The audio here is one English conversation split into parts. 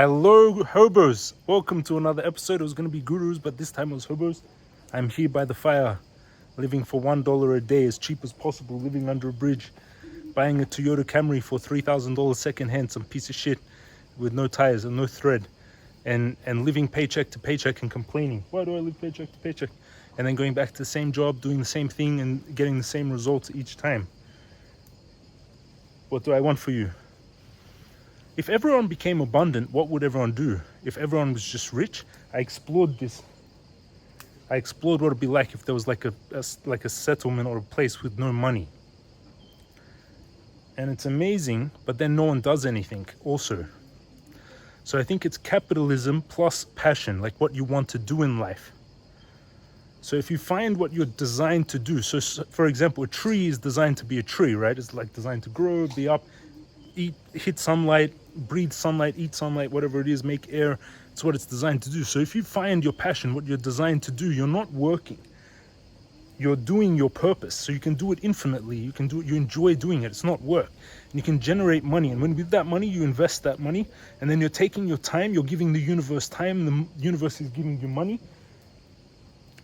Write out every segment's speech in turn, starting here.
Hello, hobos. Welcome to another episode. It was going to be gurus, but this time it was hobos. I'm here by the fire, living for $1 a day, as cheap as possible, living under a bridge, buying a Toyota Camry for $3,000 secondhand, some piece of shit with no tires and no thread, and living paycheck to paycheck and complaining. Why do I live paycheck to paycheck? And then going back to the same job, doing the same thing and getting the same results each time. What do I want for you? If everyone became abundant, what would everyone do? If everyone was just rich, I explored this. I explored what it'd be like if there was like a settlement or a place with no money. And it's amazing, but then no one does anything also. So I think it's capitalism plus passion, like what you want to do in life. So if you find what you're designed to do, so for example, a tree is designed to be a tree, right? It's like designed to grow, be up, eat, hit sunlight, breathe sunlight, eat sunlight, whatever it is, make air. It's what it's designed to do. So if you find your passion, what you're designed to do, you're not working. You're doing your purpose. So you can do it infinitely. You can do it, you enjoy doing it. It's not work. And you can generate money. And when with that money, you invest that money. And then you're taking your time, you're giving the universe time, the universe is giving you money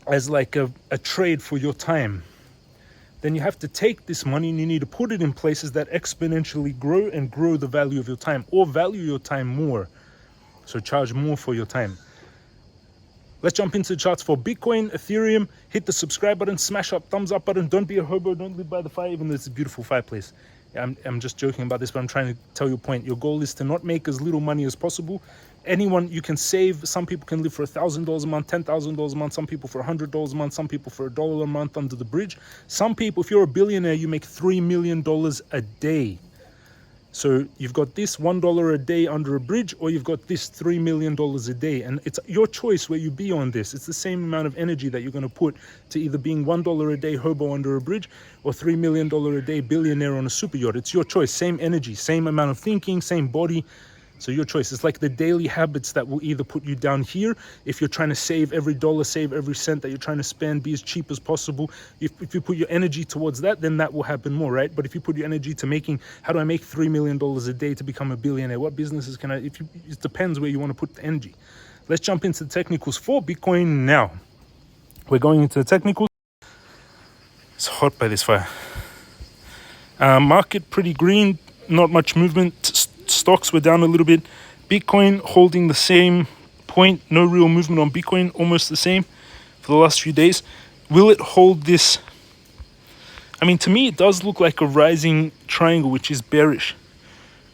as like a trade for your time. Then you have to take this money and you need to put it in places that exponentially grow and grow the value of your time, or value your time more. So charge more for your time. Let's jump into the charts for Bitcoin, Ethereum. Hit the subscribe button, smash up, thumbs up button. Don't be a hobo, don't live by the fire, even though it's a beautiful fireplace. I'm just joking about this, but I'm trying to tell you a point. Your goal is to not make as little money as possible. Anyone you can save. Some people can live for $1,000 a month, $10,000 a month. Some people for $100 a month. Some people for $1 a month under the bridge. Some people, if you're a billionaire, you make $3 million a day. So you've got this $1 a day under a bridge, or you've got this $3 million a day. And it's your choice where you be on this. It's the same amount of energy that you're going to put to either being $1 a day hobo under a bridge or $3 million a day billionaire on a super yacht. It's your choice. Same energy, same amount of thinking, same body. So your choice. It's like the daily habits that will either put you down here if you're trying to save every dollar, save every cent that you're trying to spend, be as cheap as possible. If you put your energy towards that, then that will happen more, right? But if you put your energy to making, how do I make $3 million a day to become a billionaire? What businesses can I, it depends where you want to put the energy. Let's jump into the technicals for Bitcoin now. We're going into the technicals. It's hot by this fire. Market pretty green, not much movement. Stocks were down a little bit. Bitcoin holding the same point. No real movement on Bitcoin. Almost the same for the last few days. Will it hold this? I mean, to me, it does look like a rising triangle, which is bearish.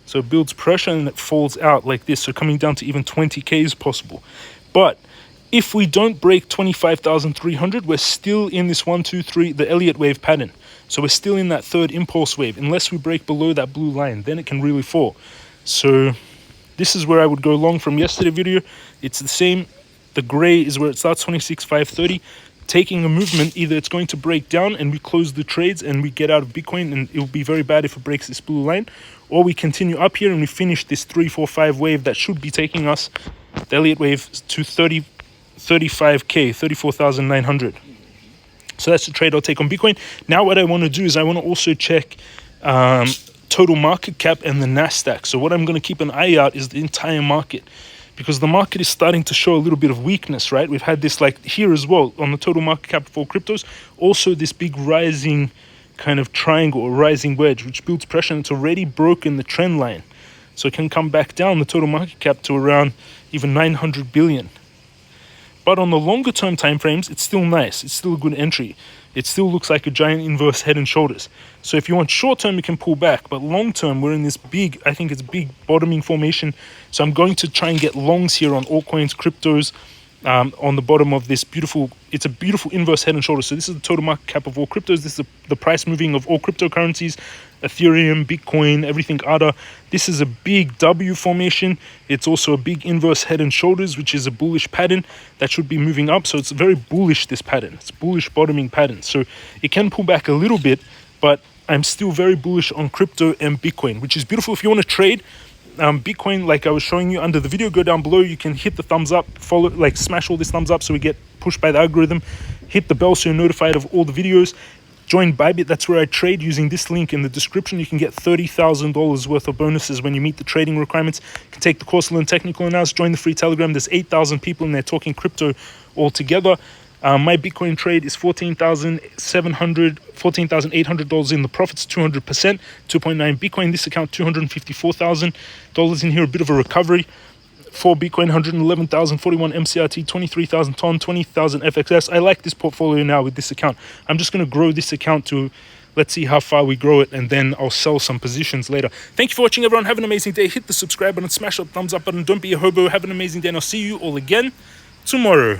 So it builds pressure and it falls out like this. So coming down to even 20K is possible. But if we don't break 25,300, we're still in this 1, 2, 3, the Elliott wave pattern. So we're still in that third impulse wave. Unless we break below that blue line, then it can really fall. So this is where I would go long from yesterday's video. It's the same. The gray is where it starts, 26,530. Taking a movement, either it's going to break down and we close the trades and we get out of Bitcoin, and it will be very bad if it breaks this blue line, or we continue up here and we finish this 3, 4, 5 wave that should be taking us, the Elliott wave, to 35K, 34,900. So that's the trade I'll take on Bitcoin. Now what I want to do is I want to also check total market cap and the Nasdaq. So what I'm going to keep an eye out is the entire market, because the market is starting to show a little bit of weakness, right? We've had this like here as well on the total market cap for cryptos. Also this big rising kind of triangle or rising wedge, which builds pressure, and it's already broken the trend line. So it can come back down the total market cap to around even 900 billion. But on the longer term time frames, it's still nice. It's still a good entry. It still looks like a giant inverse head and shoulders. So if you want short term, you can pull back. But long term, we're in this big, I think it's big bottoming formation. So I'm going to try and get longs here on altcoins, cryptos, on the bottom of this beautiful, it's a beautiful inverse head and shoulders. So this is the total market cap of all cryptos. This is the price moving of all cryptocurrencies, Ethereum, Bitcoin, everything ADA. This is a big W formation. It's also a big inverse head and shoulders, which is a bullish pattern that should be moving up. So it's very bullish, this pattern. It's bullish bottoming pattern. So it can pull back a little bit, but I'm still very bullish on crypto and Bitcoin, which is beautiful. If you want to trade Bitcoin, like I was showing you under the video, go down below. You can hit the thumbs up, follow, like smash all these thumbs up so we get pushed by the algorithm. Hit the bell so you're notified of all the videos. Join Bybit. That's where I trade using this link in the description. You can get $30,000 worth of bonuses when you meet the trading requirements. You can take the course, learn technical analysis, join the free Telegram. There's 8,000 people in there talking crypto all together. My Bitcoin trade is $14,800 in the profits, 200%, 2.9 Bitcoin. This account, $254,000 in here, a bit of a recovery. 4 Bitcoin, 111,000, 41 MCRT, 23,000 TON, 20,000 FXS. I like this portfolio now with this account. I'm just going to grow this account to, let's see how far we grow it, and then I'll sell some positions later. Thank you for watching, everyone. Have an amazing day. Hit the subscribe button, smash that thumbs up button. Don't be a hobo. Have an amazing day, and I'll see you all again tomorrow.